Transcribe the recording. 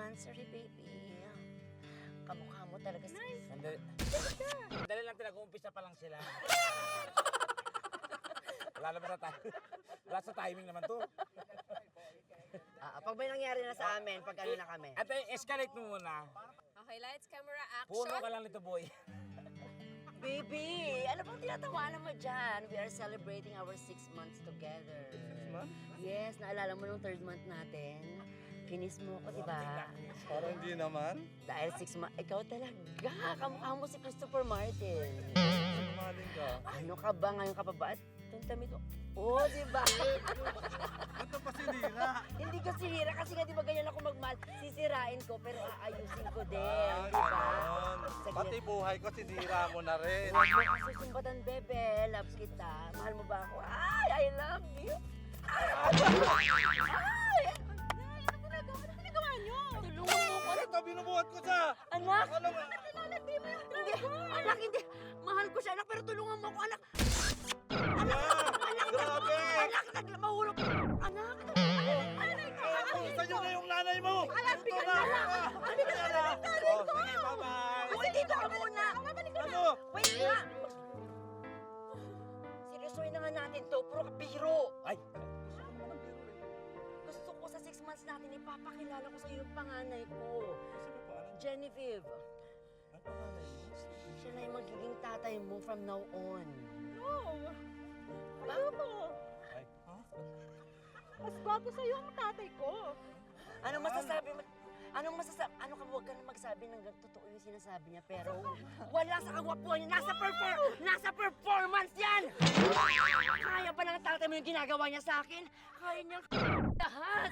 anniversary, baby. Kamukha mo talaga si... Dali lang, nag-uumpisa pa lang sila. Wala sa timing naman to. Pag may nangyari na sa amin, pag ano na kami. Ate, escalate mo muna. Okay, lights, camera, action. Puno ka lang nito, boy. Baby, ano bang tinatawanan mo dyan? We are celebrating our 6 months together. 6 months? Yes, naalala mo nung 3rd month natin? Kinis mo ko, diba? Parang hindi naman. Dahil 6 months, ikaw talaga, kamukha mo si Christopher Martin. Maling ka. Ano ka ba ngayon ka pa ba? Tuntamid ko. Oh, diba? Ito pa sinira. Hindi ko sinira kasi nga diba ganyan ako magmahal. Sisirain ko pero aayusin ko din, diba? Pati buhay ko sinira mo na rin. Huwag mo kasi sumbatan, bebe. Loves kita. Mahal mo ba ako? Ay, I love you. Ay! Ano ginagawa niyo? Tulungan mo ko. Ito, binubuhat ko siya. Anak! Ano ba? Lalagdi mo yung Hindi! Anak, hindi! Mahal ko siya, anak, pero tulungan mo ko, anak! Anak! Grabe! Anak! Mahulog! Anak! Saan yun na yung nanay mo? Anak! Ito na! Ano ka na? Oh, sige, bye-bye. Uy, dito ka muna! Ano? Wait nga! Seryosoy na nga natin to, puro ka biro! Ay! Gusto ko sa 6 months natin, ipapakilala ko sa iyo yung panganay ko. Genevieve. Siya na yung magiging tatay mo from now on. No! Ayoko! Mas gwapo sa'yo ang tatay ko. Anong masasabi mo? Ano ka, huwag ka na magsabi ng totoo yung sinasabi niya, pero wala sa kagwapuan niya. Nasa performance yan! Kaya ba ng tatay mo yung ginagawa niya sa akin? Kaya niyang lahat!